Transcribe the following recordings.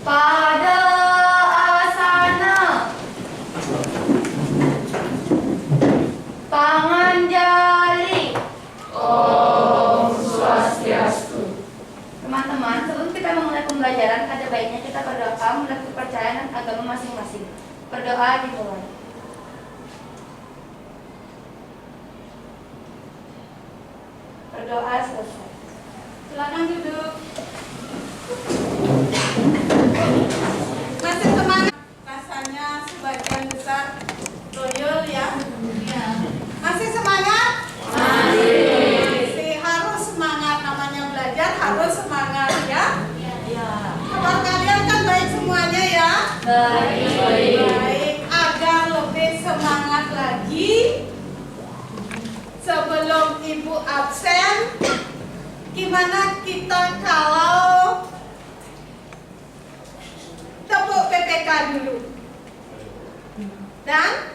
Pada asana Panganjali. Om Swastiastu. Teman-teman, sebelum kita memulai pembelajaran, ada baiknya kita berdoa menurut kepercayaan agama masing-masing. Berdoa dimulai. Berdoa selesai. Silakan duduk. Masih semangat? Rasanya sebagian besar loyal ya? Iya. Masih semangat? Masih harus semangat, namanya belajar harus semangat ya? Iya. Kabar kalian kan baik semuanya ya? Baik. Agar lebih semangat lagi, sebelum ibu absen, gimana kita kalau tepuk PPK dulu? Dan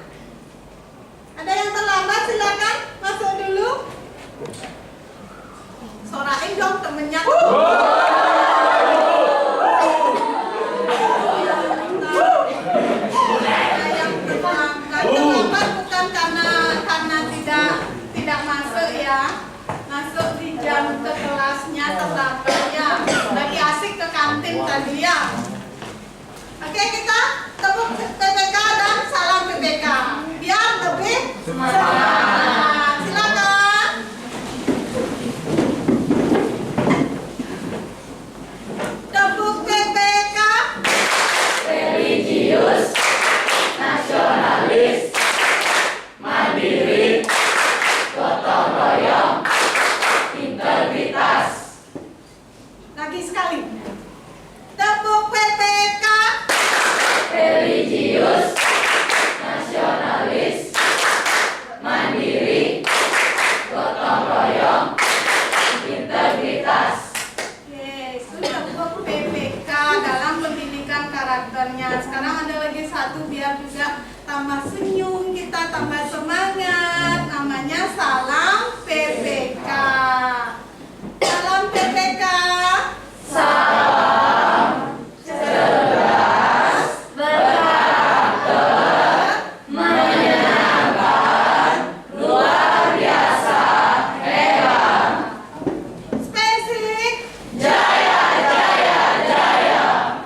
ada yang terlambat silakan masuk dulu. Sorain dong temennya. Terlambat bukan karena tidak masuk ya. Masuk di jam ke kelasnya terlambat ya. Lagi asik ke kantin tadi ya. Oke, kita tepuk PPK dan salam PPK biar lebih semangat. Silakan. Tepuk PPK. Religius, nasionalis, mandiri, gotong royong, integritas. Lagi sekali. Tepuk PPK. Religius, nasionalis, mandiri, gotong royong, integritas. Oke, sudah tepuk PPK dalam pendidikan karakternya. Sekarang ada lagi satu biar juga tambah senyum, kita tambah semangat. Namanya salam PPK. Salam PPK. Salam cerdas, berkarakter, menyenangkan, luar biasa, hebat. Spesifik. Jaya, jaya, jaya.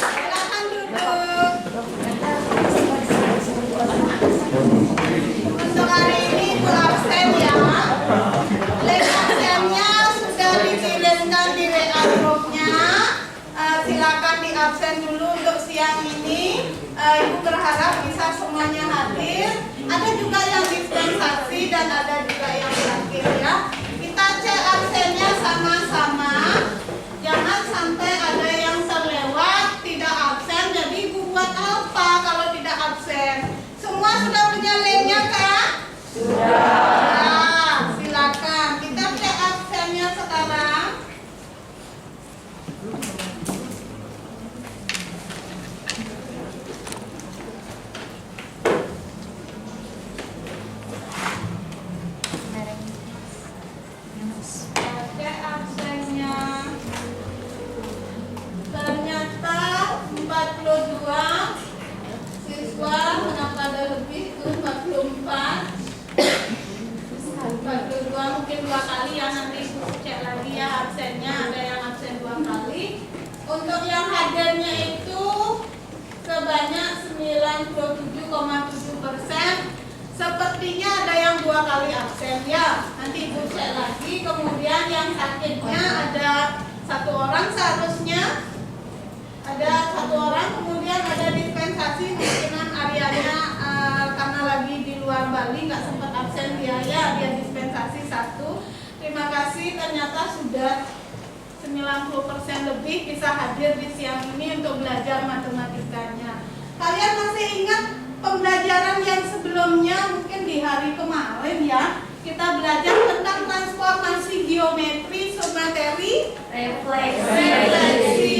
Silakan duduk. Untuk hari ini Bu absen ya. Link absennya sudah dikirimkan di WA grupnya. Silakan di absen dulu untuk siang ini. Ibu berharap bisa semuanya hadir. Ada juga yang dispensasi dan ada juga yang terakhir ya. Kita cek absennya sama-sama. Jangan sampai ada yang terlewat tidak absen. Jadi ibu buat apa kalau tidak absen? Semua sudah punya linknya kak? Sudah. Silakan. Kita cek absennya sekarang. Cek absennya. Ternyata 42 siswa, kenapa ada lebih tuh 44. 42 mungkin 2 kali ya, nanti ibu cek lagi ya absennya, ada yang absen 2 kali. Untuk yang hadirnya itu sebanyak 97,7%. Sepertinya ada yang 2 kali absen ya, nanti ibu cek lagi. Kemudian yang sakitnya ada 1 orang seharusnya, ada 1 orang. Kemudian ada dispensasi, mungkinan Ariana karena lagi di luar Bali nggak sempat absen dia ya, dia dispensasi 1. Terima kasih, ternyata sudah 90% lebih bisa hadir di siang ini untuk belajar matematikanya. Kalian masih ingat pembelajaran yang sebelumnya, mungkin di hari kemarin ya, kita belajar tentang transformasi geometri submateri refleksi.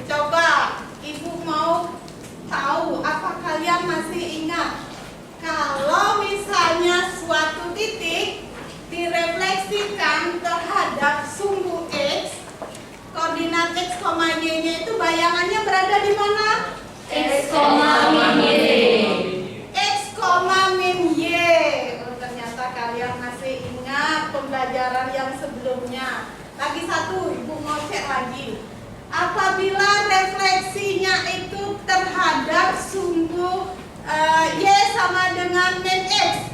Coba ibu mau tahu, apa kalian masih ingat kalau misalnya suatu titik direfleksikan ke koma Y-nya itu bayangannya berada di mana? X, min Y. X, min Y. Oh, ternyata kalian masih ingat pembelajaran yang sebelumnya. Lagi satu, Ibu mau cek lagi. Apabila refleksinya itu terhadap sumbu Y sama dengan min X,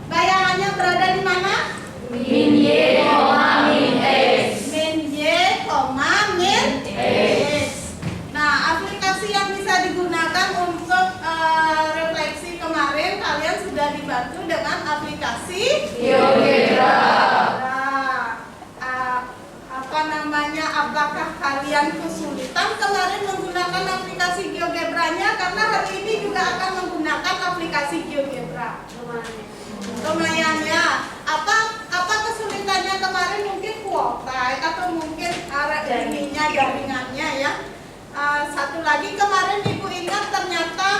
bayangannya berada di mana? Min Y, min X. Min Y, min X. Nah, aplikasi yang bisa digunakan untuk refleksi kemarin kalian sudah dibantu dengan aplikasi GeoGebra. Apakah kalian kesulitan kemarin menggunakan aplikasi GeoGebra-nya? Karena hari ini juga akan menggunakan aplikasi GeoGebra. Lumayan ya. Apa kesulitannya kemarin? Mungkin kuota atau mungkin jaringannya ya. Satu lagi kemarin Ibu ingat ternyata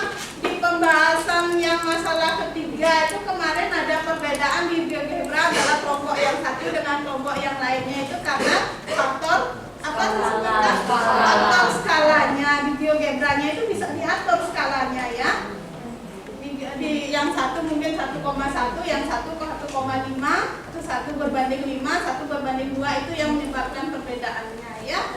di pembahasan yang masalah ketiga itu kemarin ada perbedaan di GeoGebra adalah kelompok yang satu dengan kelompok yang lainnya itu karena faktor faktor skalanya. Di GeoGebra-nya itu bisa diatur skalanya ya. Di yang satu mungkin 1,1, yang satu ke 1,5, itu 1 berbanding 5, 1 berbanding 2 itu yang menyebabkan perbedaannya ya.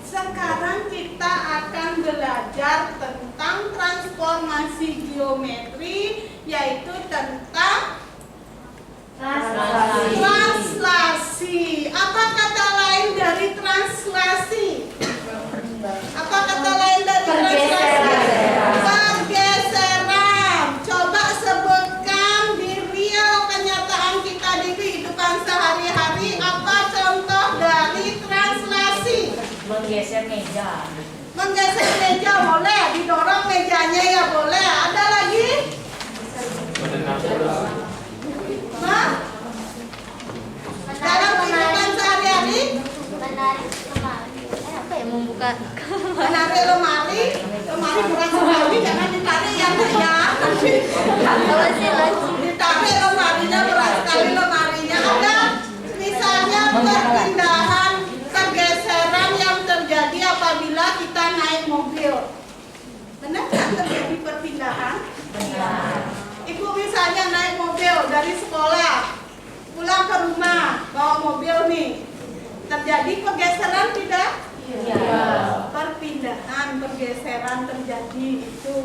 Sekarang kita akan belajar tentang transformasi geometri, yaitu tentang translasi. Apa kata lain dari translasi? Apa kata lain dari translasi? Pergeseran. Coba sebutkan di real kenyataan kita di kehidupan sehari-hari apa contoh dari translasi? Menggeser meja. Menggeser meja boleh, didorong mejanya ya boleh. Ada lagi? Dalam kehidupan sehari-hari? Menarik lemari. Apa ya, membuka Menarik lemari berat sekali, jangan ditarik ya Bu ya. Ditarik lemarinya berat sekali lemarinya. Ada misalnya perpindahan pergeseran yang terjadi apabila kita naik mobil. Benar nggak terjadi perpindahan? Ibu misalnya naik mobil dari sekolah pulang ke rumah bawa mobil nih, terjadi pergeseran tidak? Perpindahan, pergeseran terjadi itu.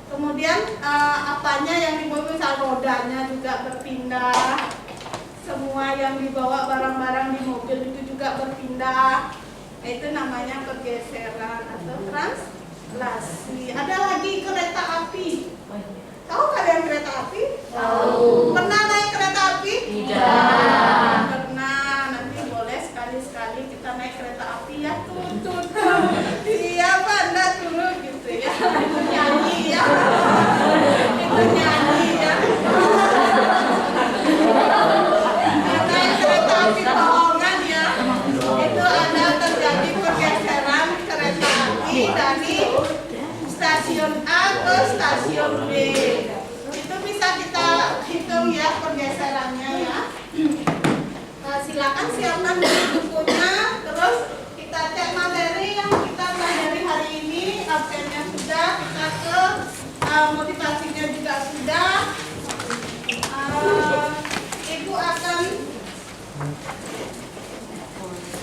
Kemudian apanya yang di mobil, misal rodanya juga berpindah. Semua yang dibawa barang-barang di mobil itu juga berpindah. Itu namanya pergeseran atau translasi. Ada lagi kereta api. Tahu kalian kereta api? Tahu. Pernah naik kereta api? Tidak. Pernah. Nanti boleh sekali-sekali kita naik kereta api ya. Tutut. Iya Anda turun gitu ya. Itu nyanyi ya. Itu nyanyi ya. Naik kereta api bohongan ya. Itu ada terjadi pergeseran kereta api dari stasiun A ke stasiun B. Itu bisa kita hitung ya pergeserannya ya. Silakan siapkan bukunya, terus kita cek materi yang kita pelajari hari ini. Absennya sudah, kita ke motivasinya juga sudah. Ibu akan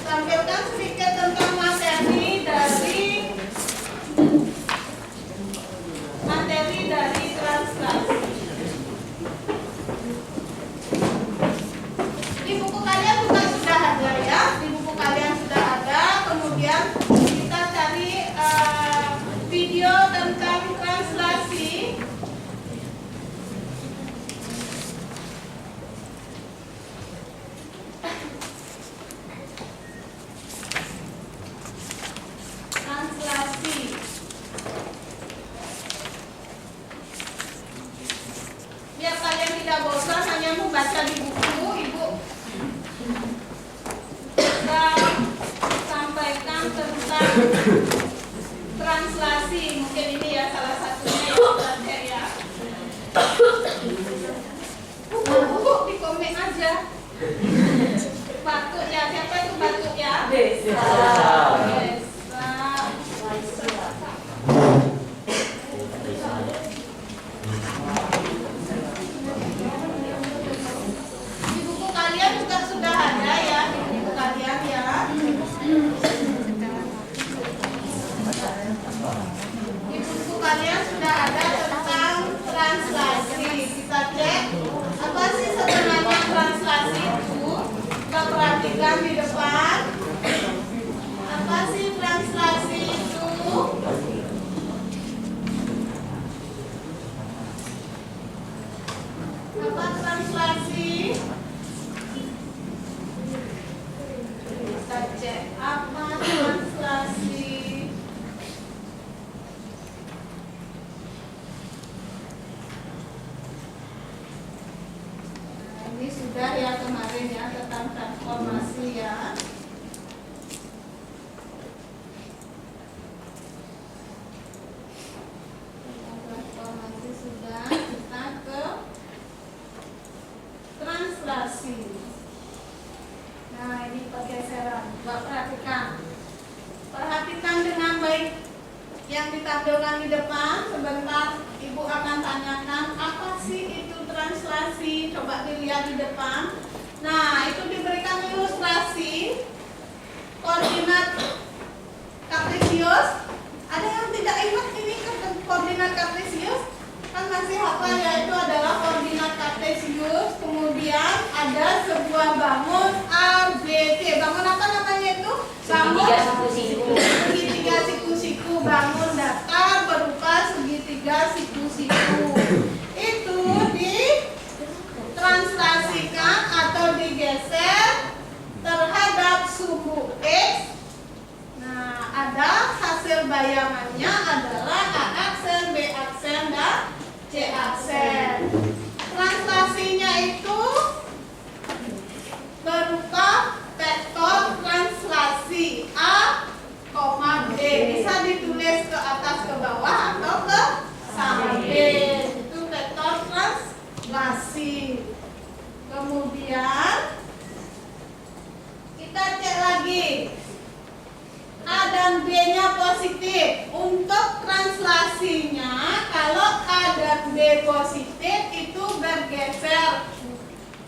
tampilkan sedikit tentang materi dari translasi. Di buku kalian juga sudah ada ya, di buku kalian sudah ada. Kemudian kita cari video tentang translasi. Translasi. Biar kalian tidak bosan hanya membaca di buku, Ibu sampaikan tentang translasi. Mungkin ini ya salah satunya yang belajar ya. Buku di komik aja. Batuk ya, siapa itu batuk ya? Desa. perhatikan di depan. Apa sih translasi itu? Apa translasi? Kita cek apa translasi. Nah, ini sudah ya kemarin ya tentang transformasi ya. Transformasi sudah, kita ke translasi. Nah, ini pergeseran. Coba perhatikan. Perhatikan dengan baik yang ditampilkan di depan. Sebentar Ibu akan tanyakan apa sih itu translasi. Coba dilihat di depan. Nah, itu diberikan ilustrasi koordinat kartesius. Ada yang tidak ingat ini koordinat kartesius? Kan masih hafal ya, itu adalah koordinat kartesius. Kemudian ada sebuah bangun A, B, C. Bangun apa namanya itu? Bangun Segitiga siku-siku. segitiga siku-siku. Bangun datar berupa segitiga siku-siku. Itu ditranslasikan atau digeser terhadap sumbu X. Nah, ada hasil bayangannya adalah A aksen, B aksen, dan C aksen. Translasinya itu berupa vektor translasi A, B. Bisa ditulis ke atas ke bawah atau ke samping. Itu vektor translasi. Kemudian kita cek lagi. A dan B-nya positif. Untuk translasinya, kalau A dan B positif itu bergeser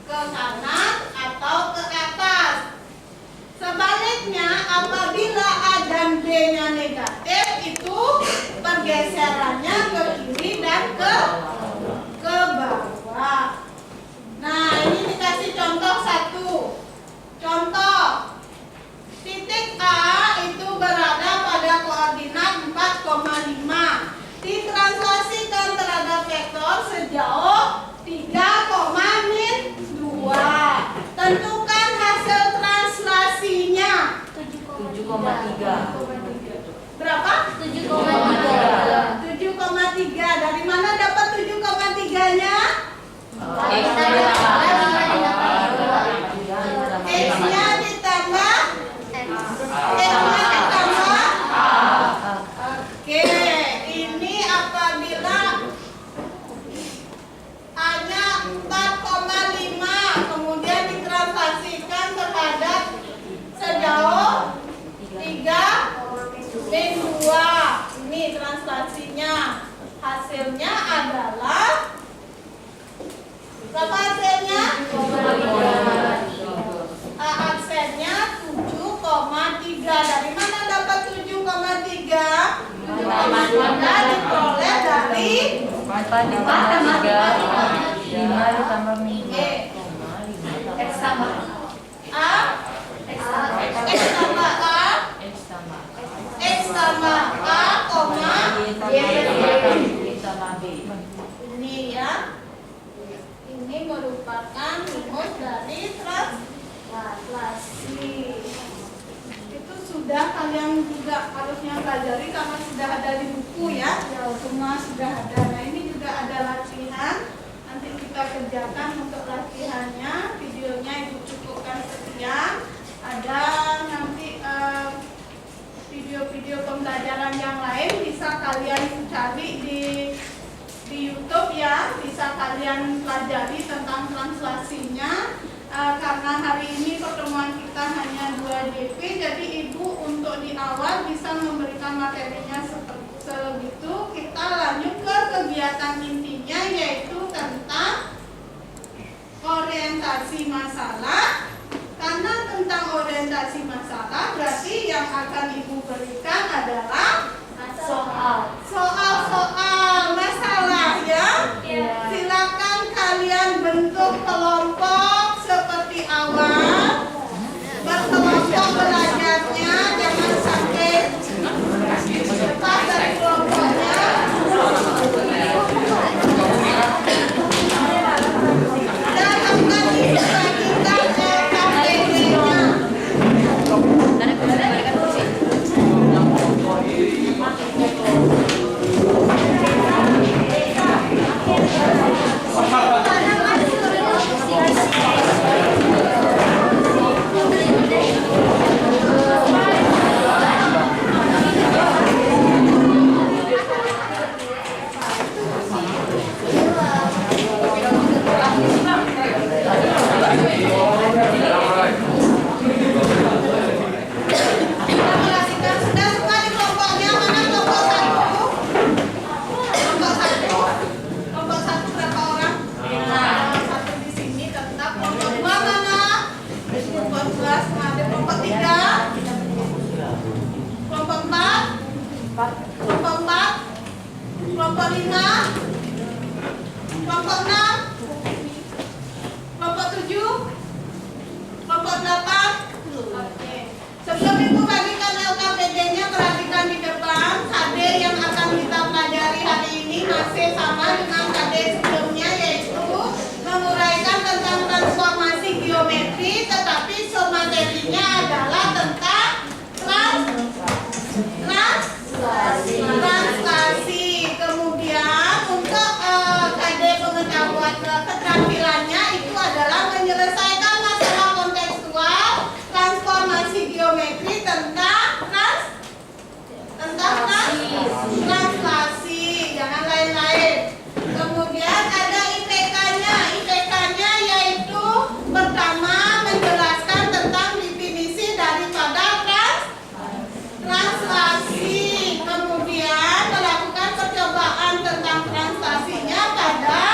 ke kanan atau ke atas. Sebaliknya, apabila A dan B-nya negatif itu pergeserannya ke kiri dan ke bawah. Nah, ini dikasih contoh satu. Contoh. Titik A itu berada pada koordinat 4,5. Ditranslasikan terhadap vektor sejauh 3,-2. Tentukan hasil translasinya. 7,3. Berapa? 7,3. 7,3. Dari mana dapat 7,3-nya? X-nya ditambah X-nya ditambah Oke, ini apabila hanya 4,5 kemudian ditranslasikan terhadap sejauh 3,2. Ini translasinya. Hasilnya adalah berapa hasilnya? A aksennya 7,3. Dari mana dapat 7,3? 7,3 diperoleh dari 4 ditambah 3, 5 ditambah E. X tambah A X tambah X tambah A X tambah X tambah A, koma ditambah B. ini ya. Ini merupakan rumus dari translasi. Itu sudah kalian juga harusnya pelajari karena sudah ada di buku ya. Semua sudah ada. Nah, ini juga ada latihan. Nanti kita kerjakan untuk latihannya. Videonya Ibu cukupkan sekian. Ada nanti video-video pembelajaran yang lain bisa kalian cari di YouTube ya, bisa kalian pelajari tentang translasinya. Karena hari ini pertemuan kita hanya 2 DP, jadi Ibu untuk di awal bisa memberikan materinya segitu. Kita lanjut ke kegiatan intinya, yaitu tentang orientasi masalah. Karena tentang orientasi masalah berarti yang akan Ibu berikan adalah soal-soal masalah ya. Silakan kalian bentuk kelompok seperti awal. Kelompok 4, kelompok 5, kelompok 6, kelompok 7, kelompok 8. Oke. Sebelum Ibu bagikan LKPD-nya, perhatikan di depan. KD yang akan kita pelajari hari ini masih sama dengan KD sebelumnya, yaitu menguraikan tentang transformasi geometri, tetapi submaterinya adalah tentang translasi. Kemudian untuk KD pengetahuan keterampilannya itu adalah menyelesaikan masalah kontekstual transformasi geometri tentang translasi, jangan lain-lain. Kemudian ada IPK-nya. IPK-nya yaitu pertama menjelaskan tentang definisi daripada translasi, kemudian melakukan percobaan tentang translasinya pada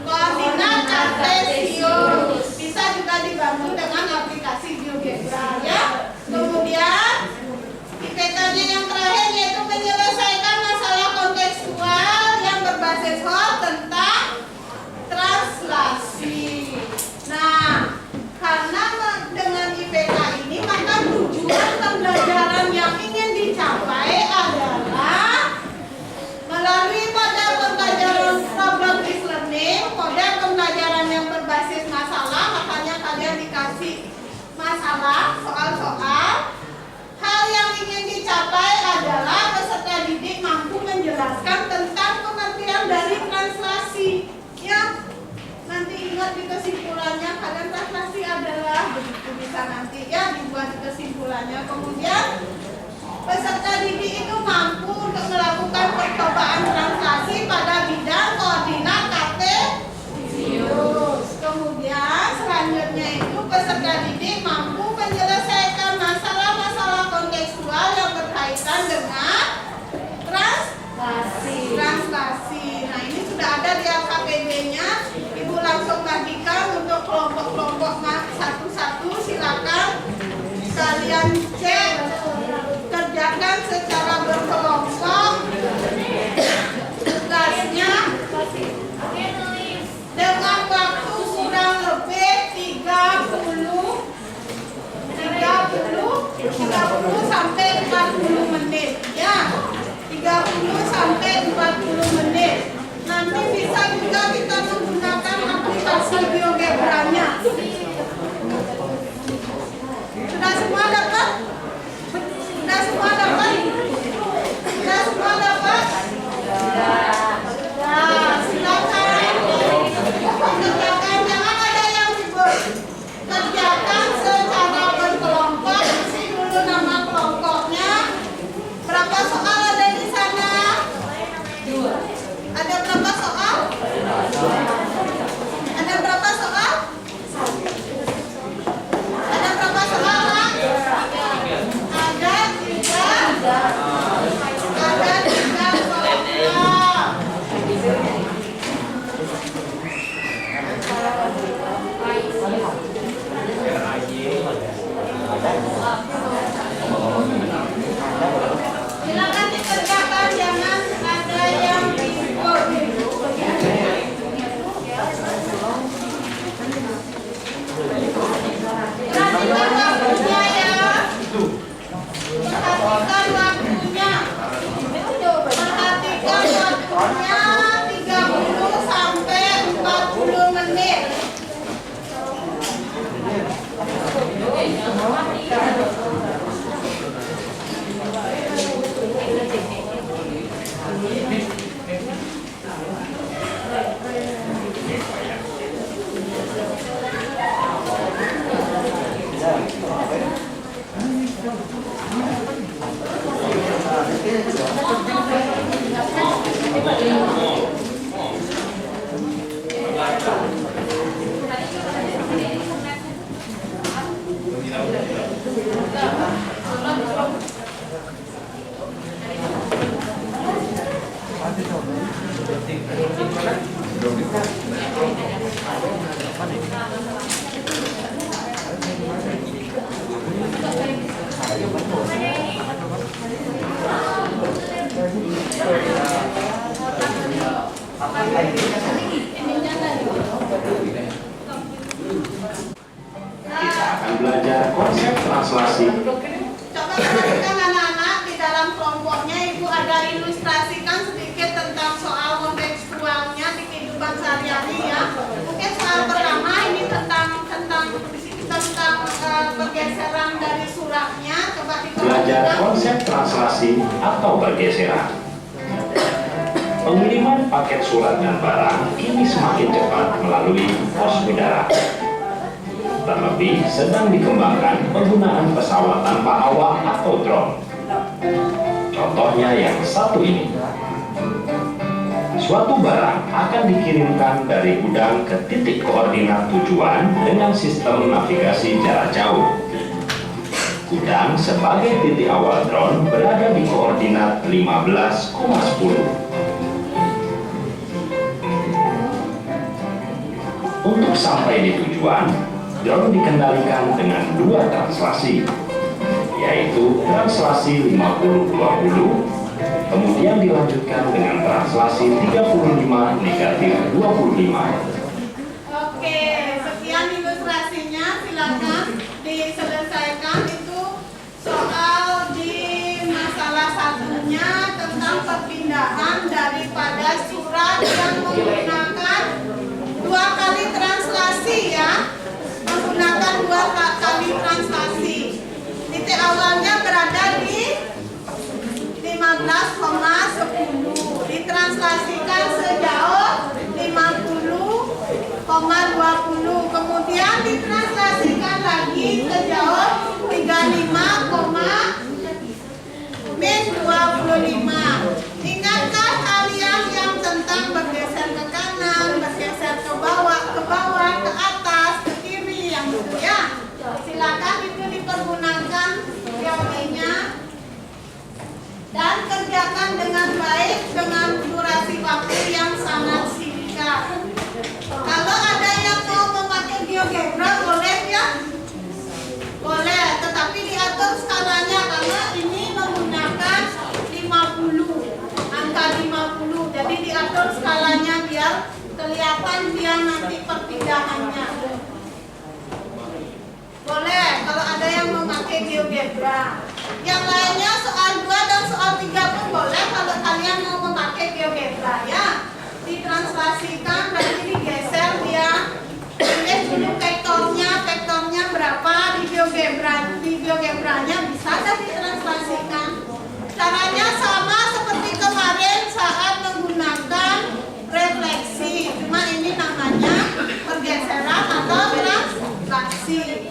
koordinat kartesius. Bisa juga dibantu dengan aplikasi GeoGebra ya. Kemudian IPK-nya yang terakhir yaitu menyelesaikan masalah kontekstual yang berbasis hal tentang translasi. Nah, karena dengan IPK ini maka tujuan pembelajaran yang ingin dicapai adalah melalui model pembelajaran problem based learning, model pembelajaran yang berbasis masalah. Makanya kalian dikasih masalah, soal-soal. Hal yang ingin dicapai adalah peserta didik mampu menjelaskan tentang pengertian dari translasi. Ya, nanti ingat di kesimpulannya kalian translasi adalah begitu, bisa nanti ya dibuat di kesimpulannya. Kemudian peserta didik itu mampu untuk melakukan percobaan translasi pada bidang koordinat kartesius. Kemudian selanjutnya itu peserta didik mampu menyelesaikan masalah-masalah kontekstual yang berkaitan dengan translasi. Nah, ini sudah ada di LKPD-nya. Ibu langsung bagikan untuk kelompok-kelompok satu-satu. Silakan kalian cek, kerjakan secara berkelompok tugasnya dengan waktu kurang lebih 30 sampai 40 menit ya. 30 sampai 40 menit. Nanti bisa juga kita menggunakan aplikasi GeoGebra-nya. Sudah semua dapat? Sudah semua dapat? Sudah semua dapat? Nah, silakan kerjakan, jangan ada yang ribut. Kerjakan secara berkelompok. Isi dulu nama kelompoknya. Berapa soal ada di sana? 2. Ada berapa soal? Ada berapa soal? Ada berapa soal? Ada 3. Ada 3 soal. Silakan dikerjakan, jangan ada yang ribut. Perhatikan waktunya ya. Perhatikan waktunya. Perhatikan waktunya 30 sampai 40 menit. belajar konsep translasi. Coba perhatikan anak-anak, di dalam kelompoknya Ibu ada ilustrasikan sedikit tentang soal kontekstualnya di kehidupan sehari-hari ya. Mungkin soal pertama ini tentang pergeseran dari suratnya. Coba Belajar diperhatikan. konsep translasi atau pergeseran. Pengiriman paket surat dan barang kini semakin cepat melalui pos udara. Terlebih sedang dikembangkan penggunaan pesawat tanpa awak atau drone. Contohnya yang satu ini. Suatu barang akan dikirimkan dari gudang ke titik koordinat tujuan dengan sistem navigasi jarak jauh. Gudang sebagai titik awal drone berada di koordinat 15,10. Untuk sampai di tujuan, drone dikendalikan dengan dua translasi, yaitu translasi 50-20, kemudian dilanjutkan dengan translasi 35-25. Oke, sekian ilustrasinya, silakan diselesaikan. Itu soal di masalah satunya tentang perpindahan daripada surat yang menggunakan dua kali translasi ya, menggunakan dua kali translasi. Titik awalnya berada di 15,10, ditranslasikan sejauh 50,20, kemudian ditranslasikan lagi sejauh 35,-25. Ingatkah kalian yang tentang bergeser ke kanan, bergeser ke bawah, ke atas, ke kiri yang itu ya? Silakan itu dipergunakan teorinya dan kerjakan dengan baik dengan durasi waktu yang sangat singkat. Kalau ada yang mau memakai GeoGebra boleh ya? Boleh, tetapi diatur skalanya karena ini menggunakan 50, angka 50. Jadi diatur skalanya biar kelihatan dia nanti perpindahannya. Boleh, kalau ada yang memakai GeoGebra. Yang lainnya soal 2 dan soal 3 pun boleh kalau kalian mau memakai GeoGebra ya. Ditranslasikan nanti digeser dia. Tulis dulu vektornya berapa di GeoGebra-nya bisa dah ditranslasikan. Caranya sama seperti kemarin saat menggunakan refleksi. Cuma ini namanya pergeseran atau translasi.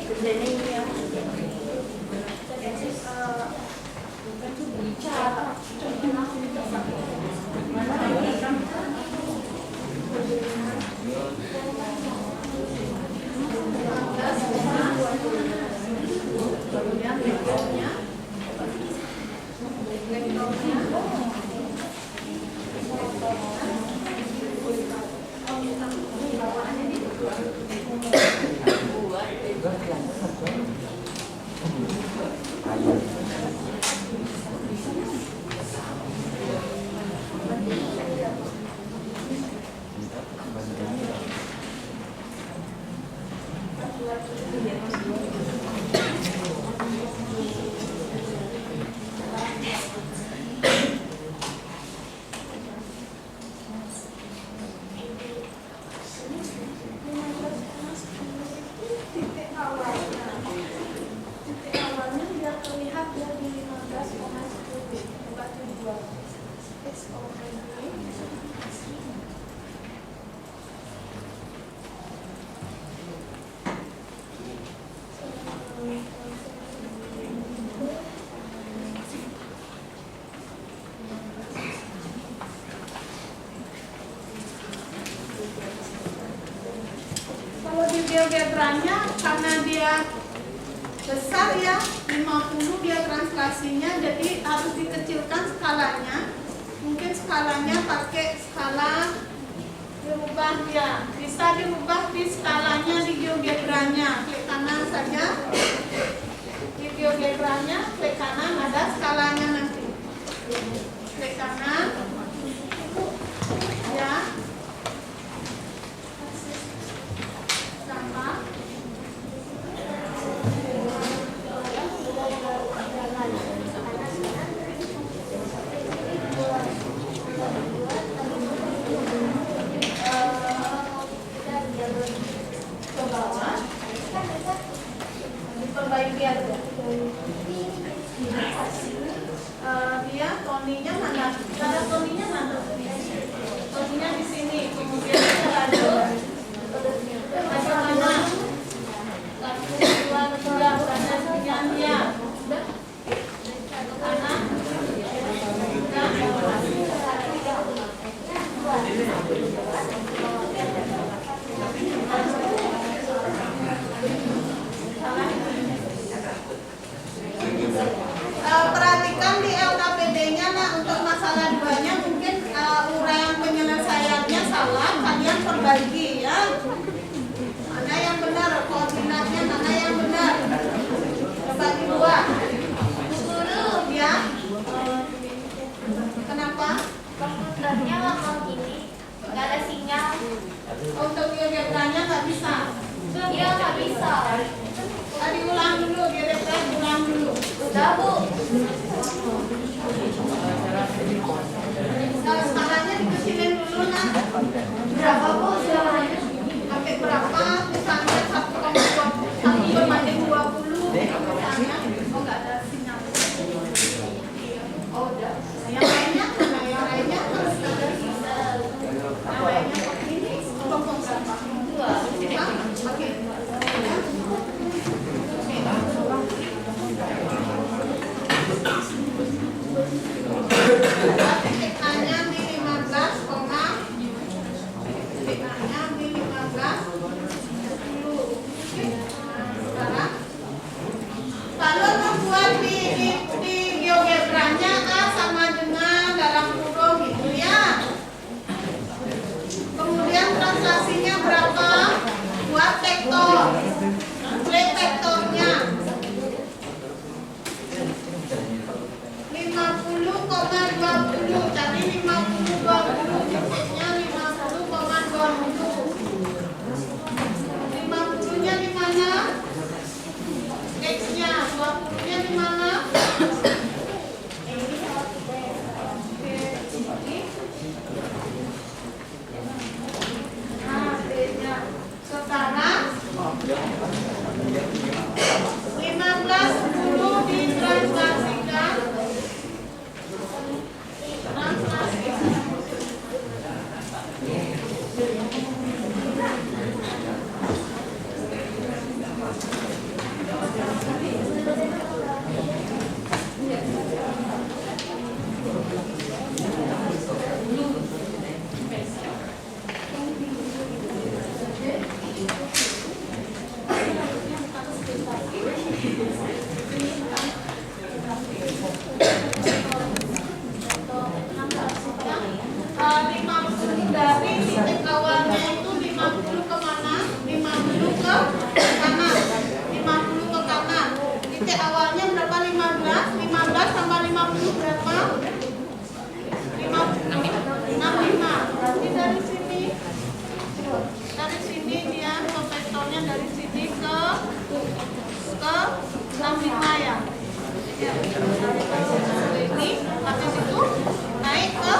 GeoGebra-nya karena dia besar ya, 50 dia translasinya, jadi harus dikecilkan skalanya. Mungkin skalanya pakai skala dirubah ya, bisa dirubah di skalanya di GeoGebra-nya. Klik kanan saja di GeoGebra-nya, klik kanan ada skalanya nanti. Klik kanan ya. diperbaiki aja. Dia toninya mana? Cara toninya mana? Toninya di sini. Kemudian kita ada mana? Satu, dua, tiga. Ada sinyalnya. Kanan. Perhatikan di LKPD-nya, nah untuk masalah 2-nya mungkin uraian penyelesaiannya salah, kalian perbaiki ya. Mana yang benar, koordinatnya mana yang benar. Bagi 2. Guru ya. Kenapa? Komputernya ngomong gini, nggak ada sinyal. Untuk geografinya nggak bisa. Iya nggak bisa. Tadi ulang dulu, geografi ulang dulu. Udah Bu. Nah, skalanya dikecilin dulu nah. Berapa Bu silakannya? Sampai berapa? Misalnya 1,20 misalnya. Oh nggak ada sinyal. Oh udah. Yang lainnya mana? Yang lainnya harus ada sinyal. Yang lainnya ini kelompok berapa? 2. Oke. Titik A-nya di 15, titik A-nya di 15. Sekarang kalau membuat di GeoGebranya A sama dengan dalam kurung gitu ya. Kemudian translasinya berapa? Buat vektor. Buat vektornya 50,20. Cari 50,20. Titiknya 50,20. 50-nya di mana? X-nya, 20-nya di mana? Nah, B-nya. Sekarang 15, 10 ditranslasikan. Dari titik awalnya itu 50 ke mana? 50 ke kanan. 50 ke kanan. Titik awalnya berapa? 15. 15 tambah 50 berapa? 65. Berarti dari sini. Dari sini dia vektornya dari sini ke 65 ya. Ini habis itu naik ke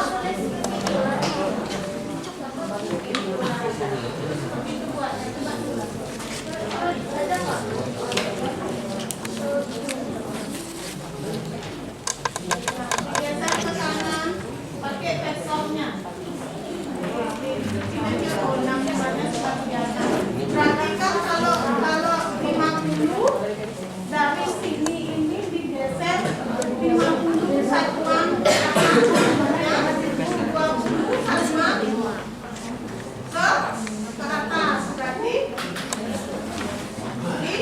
geser ke kanan pakai vektornya. Perhatikan kalau 50 dari sini ini digeser 50 satuan ya 20 satuan ke atas berarti di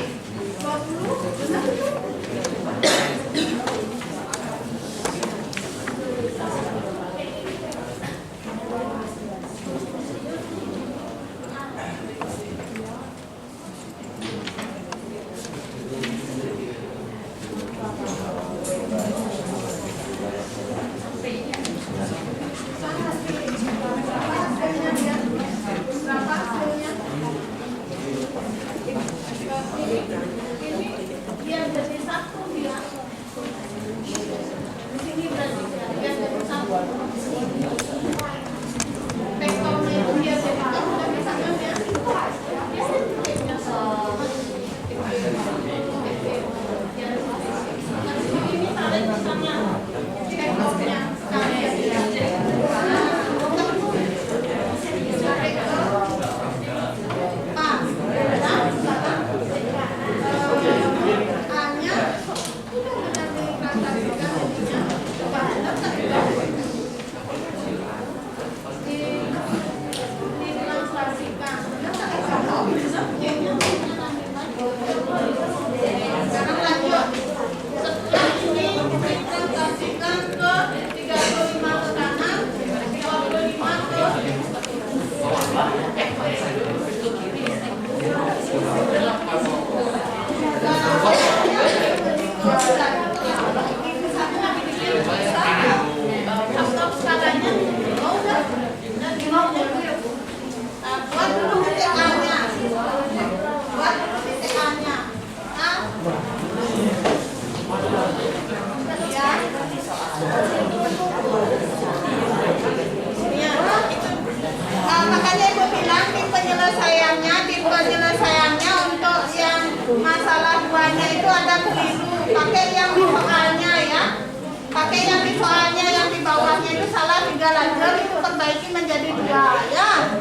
Anda keliru, pakai yang di soalnya ya. Pakai yang di soalnya, yang di bawahnya itu salah 3 lajur, itu perbaiki menjadi 2 ya.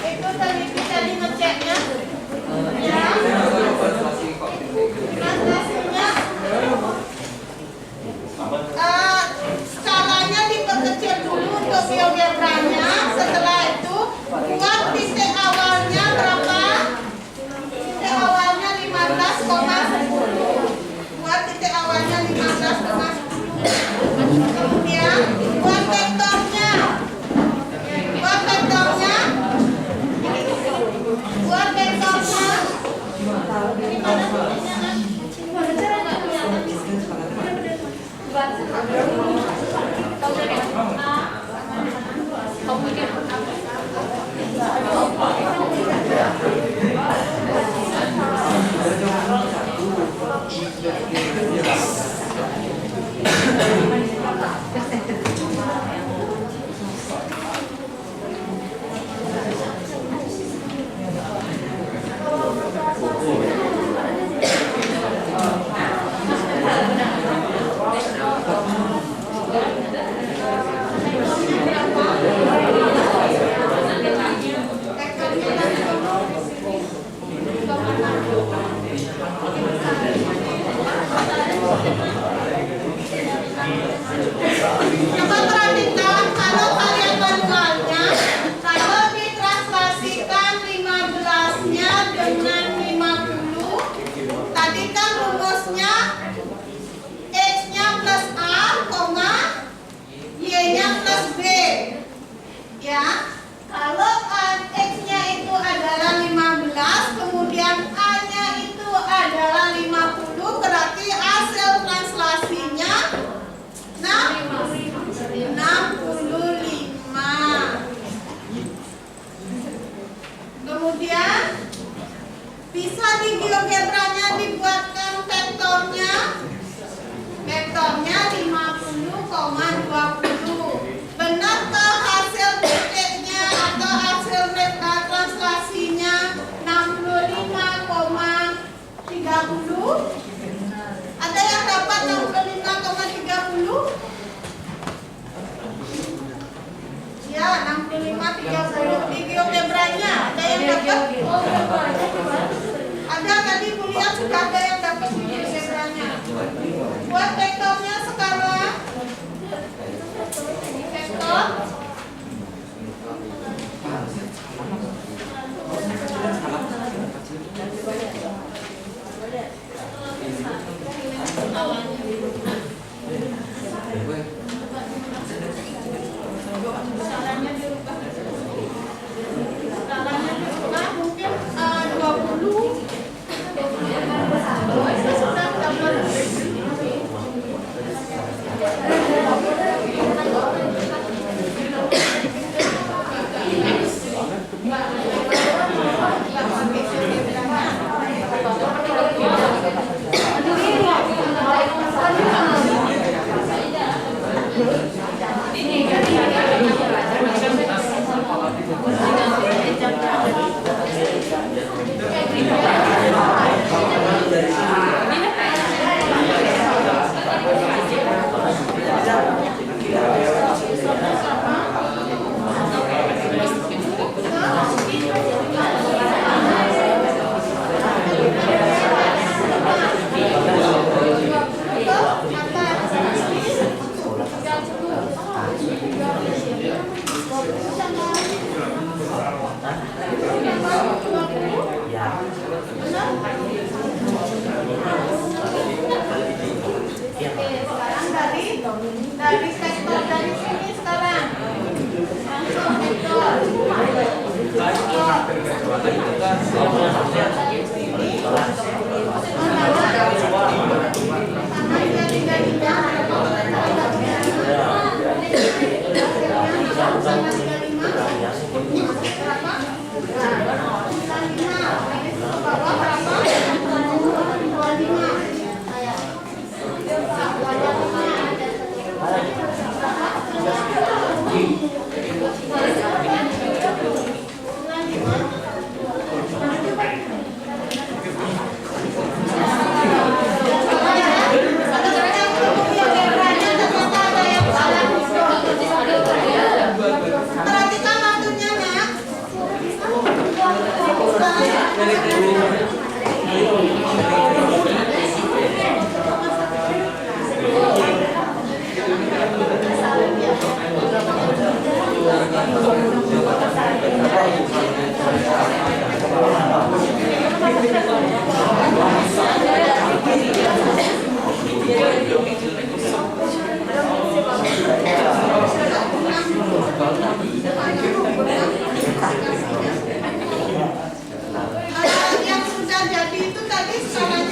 Itu tadi ngeceknya. Ya. Translasinya. Caranya diperkecil dulu untuk biogebranya. Setelah itu buat titik awalnya berapa? Titik awalnya 15,10. Buat titik awalnya 15,10. Kemudian buat vektornya. Buat vektornya. Buat vektornya. Ini mana titiknya kan? Coba perhatikan kalau kalian manualnya, kalau ditranslasikan 15-nya dengan 50, tadi kan rumusnya X-nya plus A, Y-nya plus B. Ya, kalau X-nya itu adalah 15, kemudian A-nya itu adalah 50, berarti hasil translasinya 65. Kemudian bisa di GeoGebranya dibuatkan vektornya. Vektornya 50,20. Benarkah hasil titiknya atau hasil translasinya 65,30? Ada yang dapat 65,30? Ya, 65,30 di GeoGebranya. Ada yang dapat? Ada, tadi kuliah sudah ada yang dapat di GeoGebranya. Buat vektornya sekarang. Vektor. Caranya dirubah mungkin 20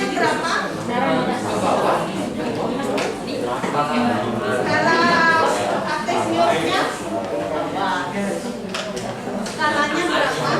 Skalanya berapa? Skala Artesiusnya? Skalanya berapa?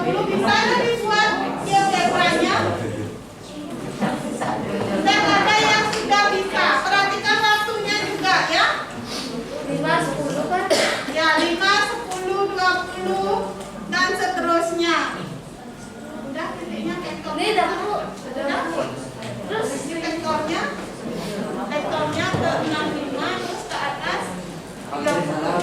20 bisa ada dibuat geometranya. Dan ada yang sudah bisa. Perhatikan waktunya juga ya. 5, 10 kan? Ya 5, 10, 20 dan seterusnya. Udah titiknya vektor. Ini udah Bu. Terus vektornya ke 65 terus ke atas 5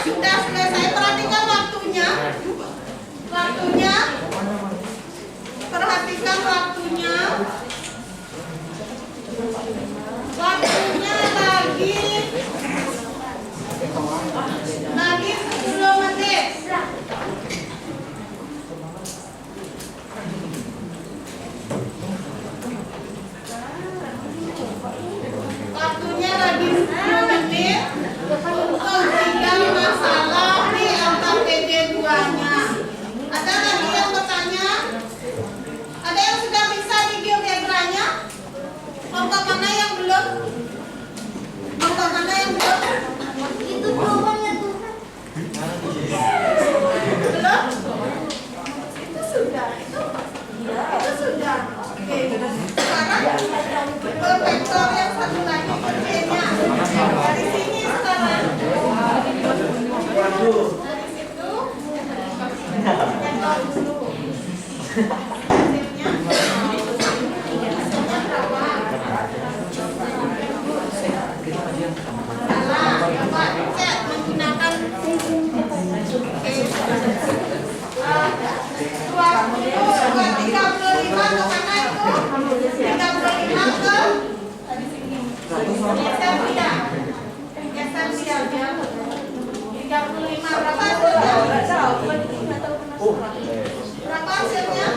sudah selesai. Perhatikan waktunya. Perhatikan waktunya. Waktunya lagi 10 menit. Waktunya lagi 10 menit untuk 3 masalah di LKPD 2-nya. Ada lagi yang bertanya? Ada yang sudah bisa di geometranya? Kelompok mana yang belum? Kelompok mana yang belum? Itu peluangnya tuh. Belum? Itu sudah. Itu sudah. Oke. Sekarang ke vektor yang satu lagi. Y-nya. Dari sini sekarang. Dari situ. Vektor dulu. Hasilnya. Salah. Coba cek menggunakan 35 ke mana itu? 35 ke geser tidak? Geser tidak. 35 berapa hasilnya? Berapa hasilnya?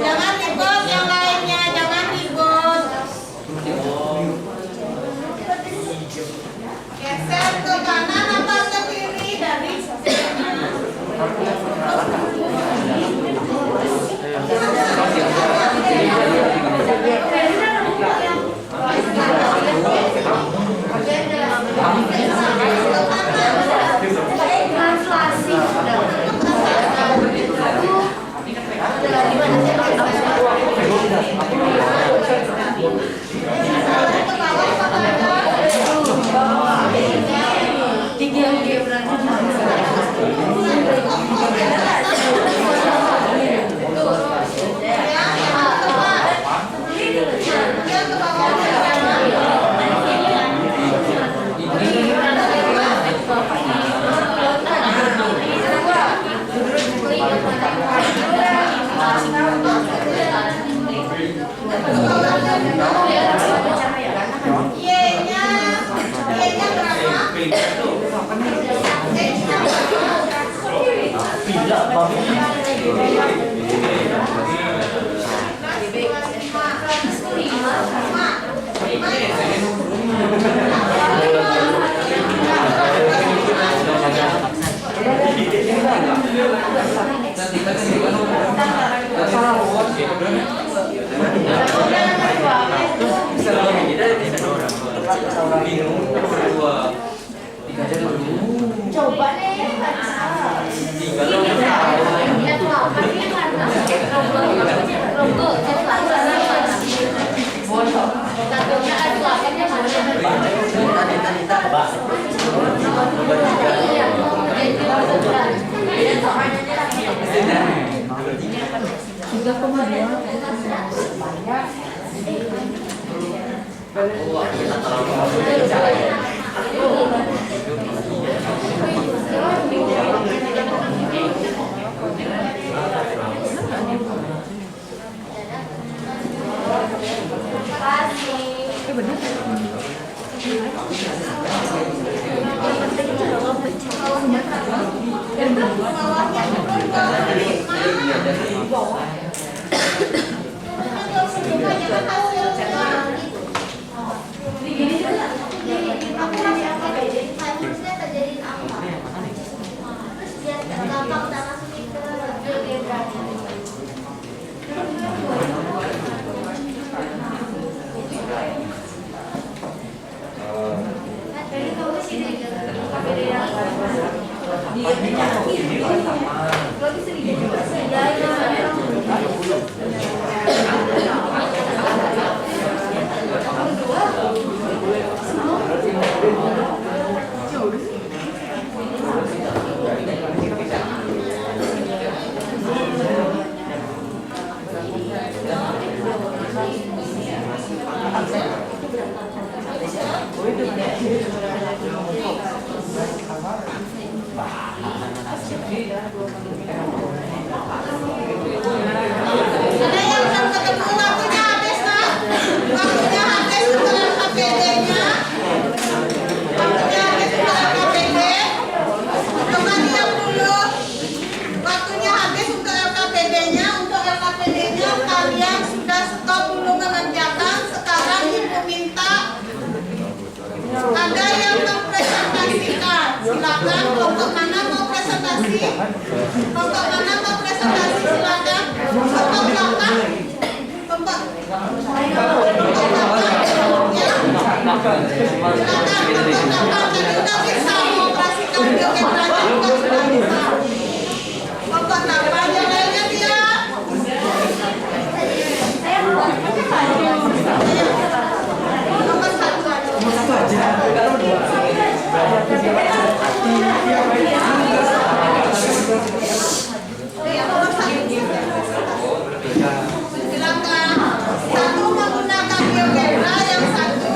Jangan ribut yang lainnya, jangan ribut. Geser ke kanan apa ke kiri dari Coba deh. Lagi sedikit. Ada yang belum ketemu waktunya habis, Nak? Waktunya habis untuk LKPD-nya. Waktunya habis untuk LKPD. Coba diam dulu. Waktunya habis untuk LKPD-nya. Untuk LKPD-nya kalian sudah stop dulu mengerjakan. Sekarang Ibu minta ada yang mempresentasikan. Silakan, kelompok mana mau presentasi? Kelompok mana mau presentasi? Silakan. Kelompok berapa? Kelompok tadi udah bisa mengoperasikan biometranya juga sudah bisa. Kelompok 8 yang lainnya dia. Nomor 1 aja. Iya, nomor 1. Silakan. Satu menggunakan biometra, yang satu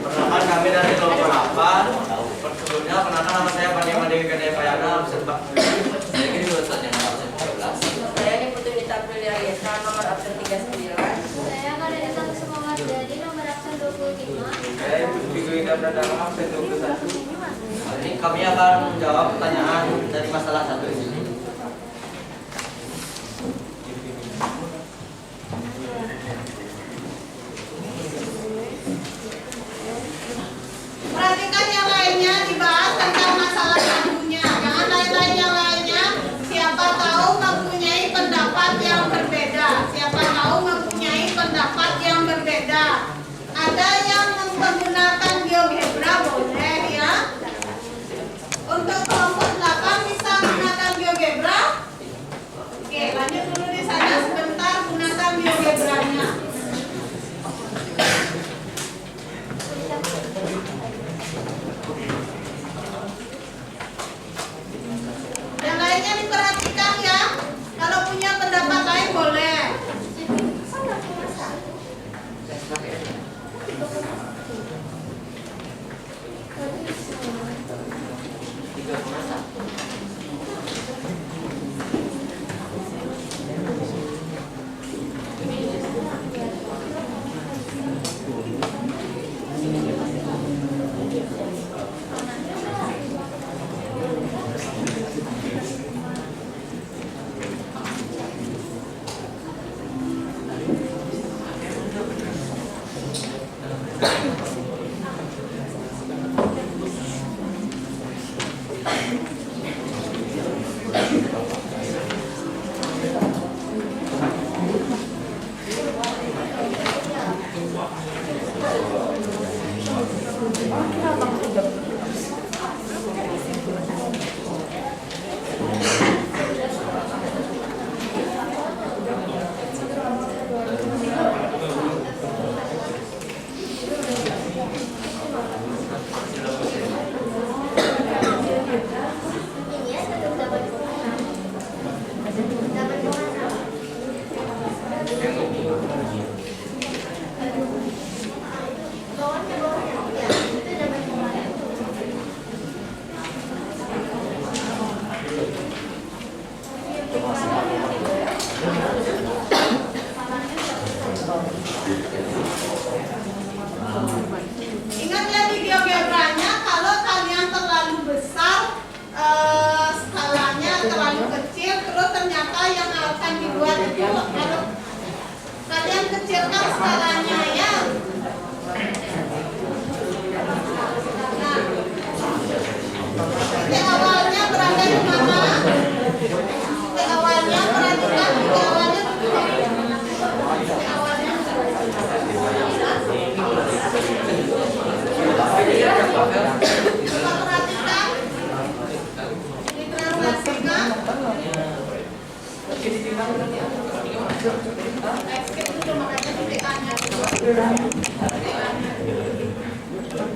Perkenalkan kami dari kelompok 8. Sebelumnya perkenalkan nama saya Pandi Mandi Kedai Payana absen 4. Saya ini lulusan yang absen 13. Saya ini Putri Nita Aprilia Yesa, nomor absen 39. Saya Karenita Semangat dari nomor absen 25. Saya Ibu Figu Ida Pradama absen 21. Kali ini kami akan menjawab pertanyaan dari masalah 1 ini. perhatikan yang lainnya dibahas tentang masalah satunya. Jangan lain-lain yang lainnya. Siapa tahu mempunyai pendapat yang berbeda. Siapa tahu mempunyai pendapat yang berbeda. Ada yang menggunakan GeoGebra boleh ya. Untuk kelompok 8 bisa menggunakan GeoGebra.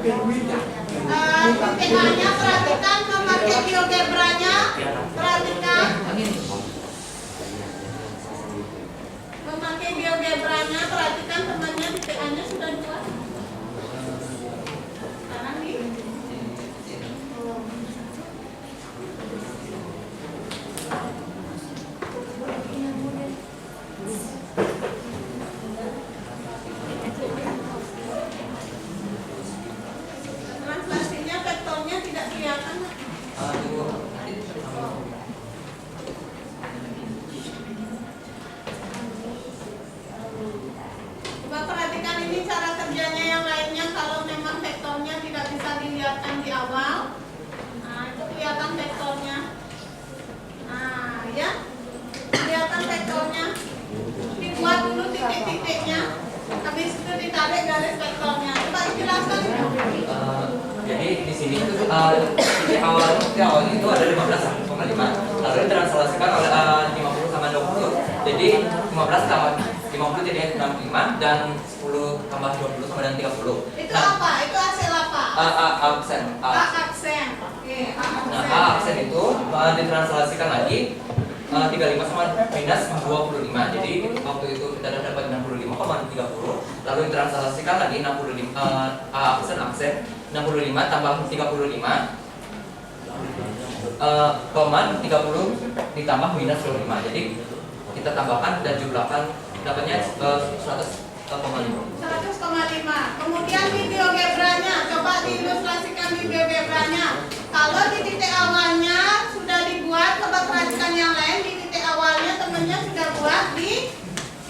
Titik A-nya perhatikan memakai GeoGebra-nya. Perhatikan. Memakai GeoGebra-nya, perhatikan temannya titik A-nya sudah 2. Sekarang nih. Translasinya vektornya tidak kelihatan. Coba perhatikan ini cara kerjanya yang lainnya. Kalau memang vektornya tidak bisa dilihatkan di awal, nah itu kelihatan vektornya. Nah ya, kelihatan vektornya. Dibuat dulu titik-titiknya, habis itu ditarik garis vektornya. Coba jelaskan. Jadi di sini titik awalnya itu ada 15,5, lalu ditranslasikan oleh 50 sama 20. Jadi 15 tambah 50 jadi 65 dan 10 tambah 20 sama dengan 30. Itu apa? Itu hasil apa? Aksen. Aksen. Oke, aksen. Nah, aksen itu ditranslasikan lagi 35 sama minus 25. Jadi waktu itu kita dapat 65,30, lalu ditranslasikan lagi 65 aksen 65 tambah 35 30 ditambah minus 25. Jadi kita tambahkan dan jumlahkan dapatnya 100,5. 100,5. Kemudian di GeoGebra-nya, coba diilustrasikan di GeoGebra-nya. Kalau di titik awalnya sudah dibuat, coba perhatikan yang lain. Di titik awalnya temennya sudah buat di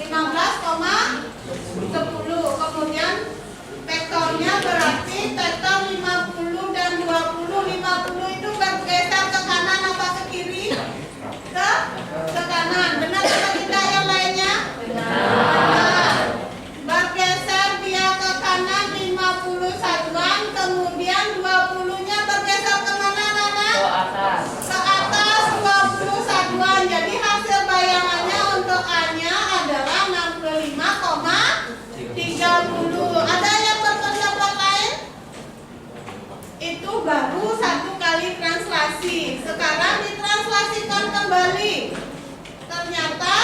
15,10. Kemudian vektornya berarti vektor 50 dan 20. 50 itu bergeser ke kanan apa ke kiri? Ke kanan. Benar atau tidak yang lainnya? Benar. Bergeser dia ke kanan 50 satuan, kemudian 20-nya bergeser ke mana, Nana? Ke atas. Ke atas 20 satuan. Jadi hasil bayangannya untuk A-nya adalah 65,30. Ada yang berpendapat lain? Itu baru satu kali translasi. Sekarang ditranslasikan kembali. Ternyata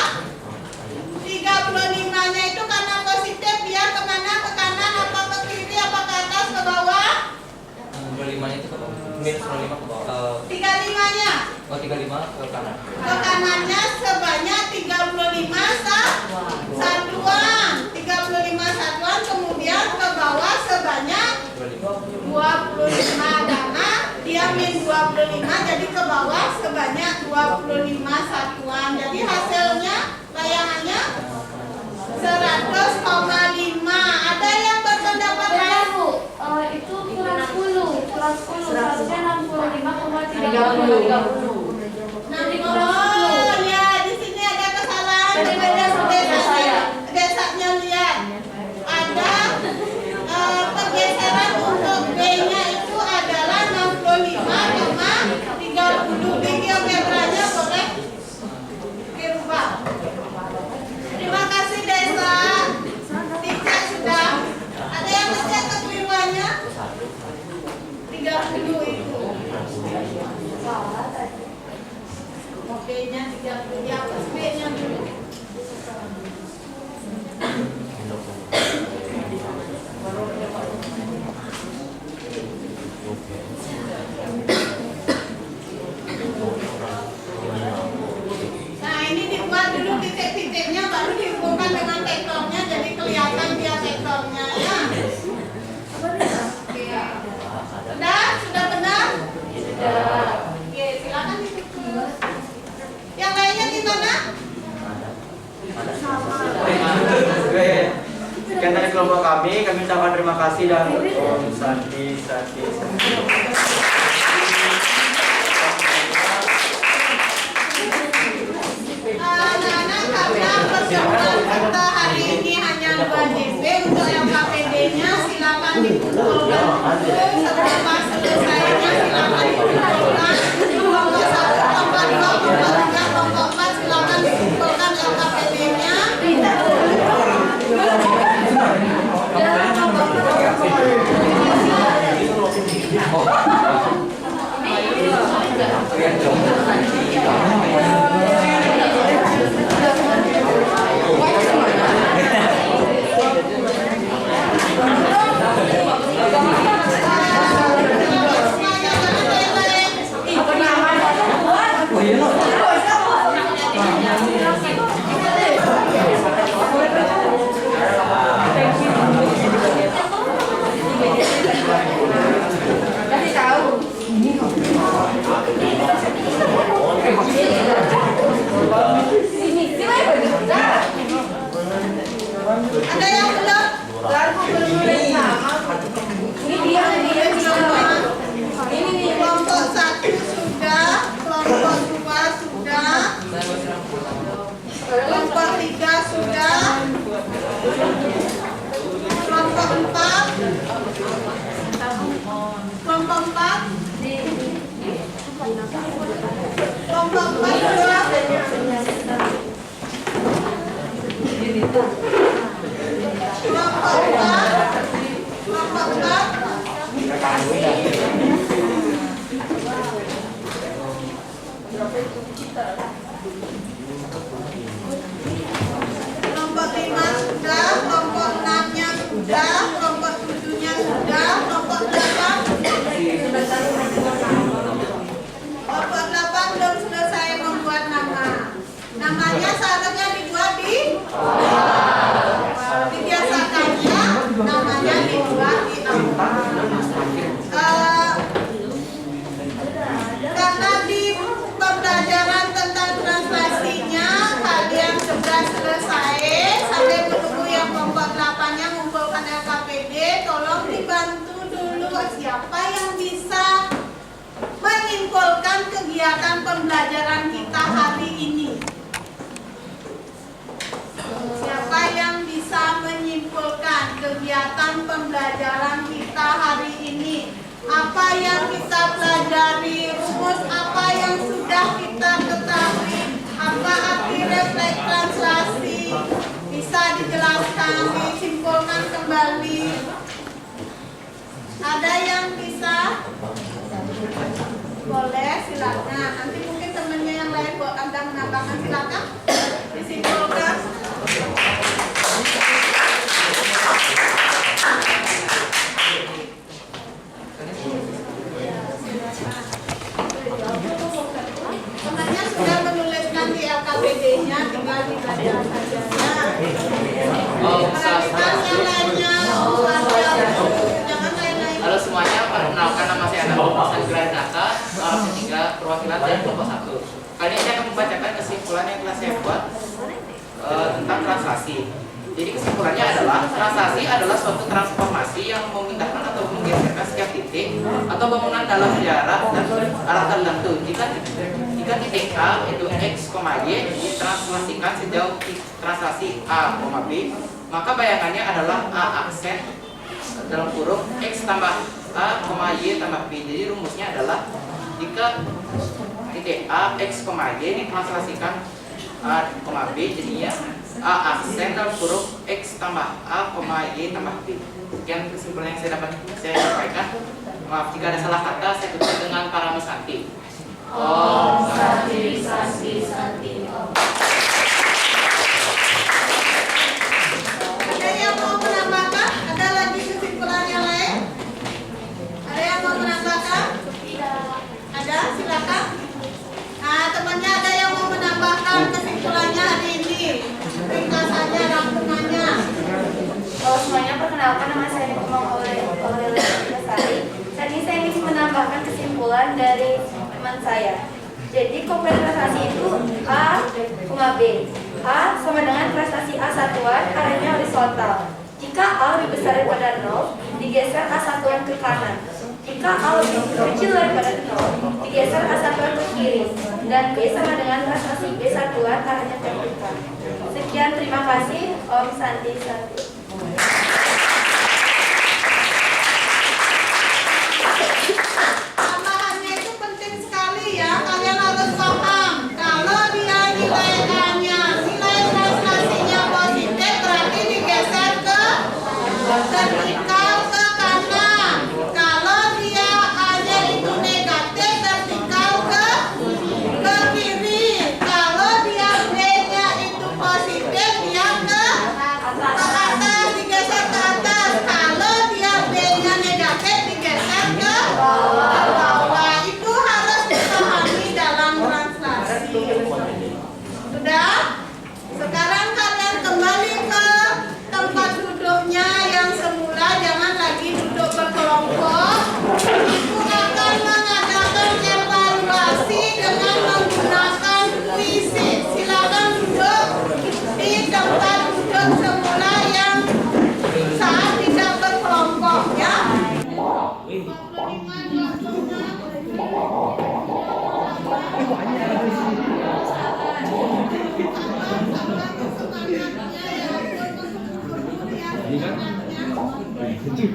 35-nya itu karena positif, dia kemana? Ke kanan apa ke kiri apa ke atas ke bawah? 25-nya itu ke bawah. Minus 25 ke bawah. 35-nya 35 ke kanan. ke kanannya sebanyak 35 satuan. 35 satuan, kemudian ke bawah sebanyak 25 karena dia min 25, jadi ke bawah sebanyak 25 satuan. Jadi hasilnya bayangannya 100,5. Ada yang berpendapat lain? Itu kurang 10, seharusnya 65,30. Oh ya, di sini ada kesalahan. Desaknya lihat. Ada pergeseran untuk B-nya itu adalah 65,30. Di GeoGebra-nya boleh dirubah. Terima kasih Desa. Dicek sudah. Ada yang ngecek kekeliruannya? 30 itu. B-nya 30, di atas B-nya dulu. Nah, ini dibuat dulu titik-titiknya, baru dihubungkan dengan vektornya, jadi kelihatan dia vektornya ya. Sudah benar? Oke, silakan ditutup. Yang lainnya gimana? Sekian dari kelompok kami ucapkan terima kasih dan Om Santi. Anak-anak, karena pertemuan kita hari ini hanya 2 JP, untuk LKPD-nya silakan dikumpulkan dulu. Setelah selesainya silakan dikumpulkan. Kelompok 1, kelompok 2, kelompok 3, kelompok 4 silakan dikumpulkan LKPD-nya. Kelompok 5 sudah, kelompok 6-nya sudah, kelompok 7-nya sudah, kelompok 8 belum selesai membuat nama. Namanya seharusnya dibuat dibiasakannya namanya dibuat di karena di pembelajaran tentang translasinya kalian sudah selesai sampai menunggu yang kelompok 8-nya mengumpulkan LKPD. Tolong dibantu dulu siapa yang bisa menyimpulkan kegiatan pembelajaran kita hari ini. Siapa yang bisa menyimpulkan kegiatan pembelajaran kita hari ini? Apa yang kita pelajari, rumus apa yang sudah kita ketahui, apa arti refleks translasi, bisa dijelaskan, disimpulkan kembali. Ada yang bisa? Boleh, silakan. Nanti mungkin temannya yang lain buat Anda menambahkan, silakan disimpulkan. Temannya sudah menuliskan di LKPD-nya, tinggal dibaca saja. Perhatikan yang lainnya, jangan lain-lain. Halo semuanya, perkenalkan nama saya Ananda Sanggeran Data, soal ketiga perwakilan dari kelompok 1. Kali ini saya akan membacakan kesimpulan yang telah saya buat tentang translasi. Jadi kesimpulannya adalah translasi adalah suatu transformasi yang memindahkan atau menggeserkan setiap titik atau bangunan dalam sejarah dan arah tertentu. Jika titik A itu X, Y ditranslasikan sejauh translasi A, B, maka bayangannya adalah A aksen dalam kurung X tambah A, Y tambah B. Jadi rumusnya adalah jika titik A, X, Y ditranslasikan A, B, jadinya A aksen dalam kurung X tambah A, Y tambah B. Sekian kesimpulan yang saya sampaikan. Maaf jika ada salah kata, saya tutup dengan para mesanti. Om Santi Santi Santi Om. Ada yang mau menambahkan? Ada lagi kesimpulan yang lain? Ada yang mau menambahkan? Ada? Silakan. Nah, temannya ada yang mau menambahkan kesimpulannya hari ini? Ringkas saja rangkumannya. Semuanya perkenalkan, nama saya ditemang oleh Lestari. Saat ini saya ingin menambahkan kesimpulan dari teman saya. Jadi komplementasi itu A, B. A sama dengan prestasi A satuan, arahnya horizontal. Jika A lebih besar daripada 0, digeser A satuan ke kanan. Jika A lebih kecil daripada 0, digeser A satuan ke kiri. Dan B sama dengan prestasi B satuan, arahnya vertikal. Sekian, terima kasih. Om Santi Santi. Tambahannya itu penting sekali ya. Kalian harus paham. Kalau dia nilai A-nya, nilai translasinya positif, berarti digeser ke vertikal ke kanan. Kalau dia A-nya itu negatif, vertikal ke kiri. Kalau dia B-nya itu positif, dia ke atas, digeser ke atas. Kalau dia B-nya negatif, digeser ke bawah. Itu harus dipahami dalam translasi. Sudah? Sekarang kalian kembali ke tempat duduknya yang semula, jangan lagi duduk berkelompok. Ibu akan mengadakan evaluasi dengan menggunakan puisi. Silakan duduk di tempat duduk semula yang saat tidak berkelompok ya. 31.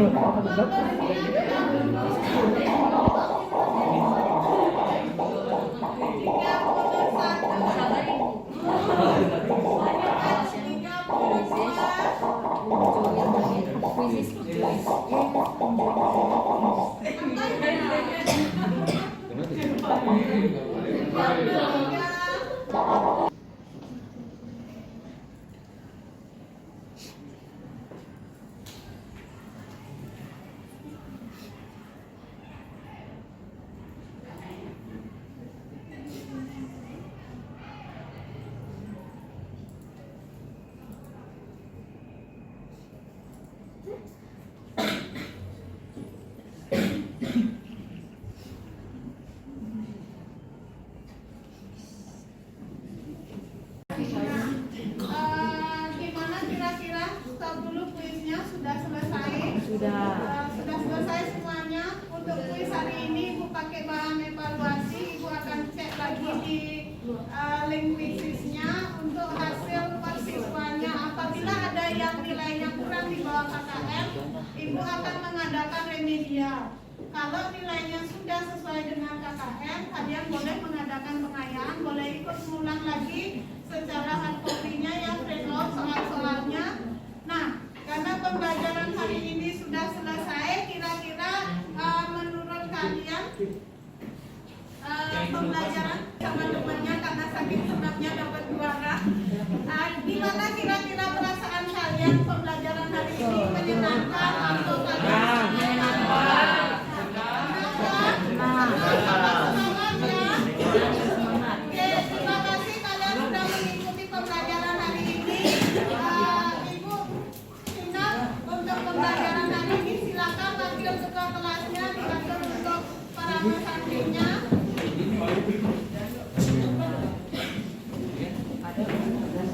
linguistisnya untuk hasil persiswanya. Apabila ada yang nilainya kurang di bawah KKM, Ibu akan mengadakan remedial. Kalau nilainya sudah sesuai dengan KKM, kalian boleh mengadakan pengayaan, boleh ikut mengulang lagi secara hard copy-nya ya, print out soal-soalnya. Nah, karena pembelajaran hari ini sudah selesai, kira-kira menurut kalian pembelajaran sama temannya karena saking senangnya dapat juara. Gimana kira-kira perasaan kalian pembelajaran hari ini, menyenangkan atau kalian menyenangkan? Oke, terima kasih kalian sudah mengikuti pembelajaran hari ini. Ibu ingat untuk pembelajaran hari ini silakan panggil ketua kelasnya, diatur untuk para pesertanya.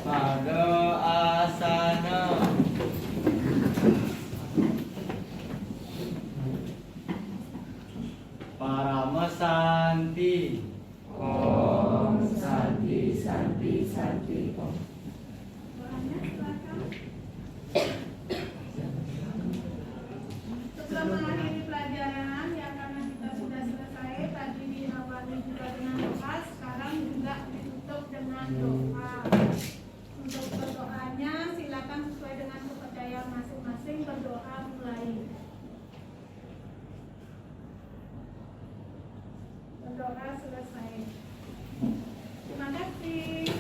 Pada asana. Parama Santi. Om Santi Santi Santi Om. Sebelum mengakhiri pelajaran yang karena kita sudah selesai, tadi diawali juga dengan doa, sekarang juga ditutup dengan doa. Untuk berdoanya silakan sesuai dengan kepercayaan masing-masing, berdoa mulai. Berdoa selesai. Terima kasih.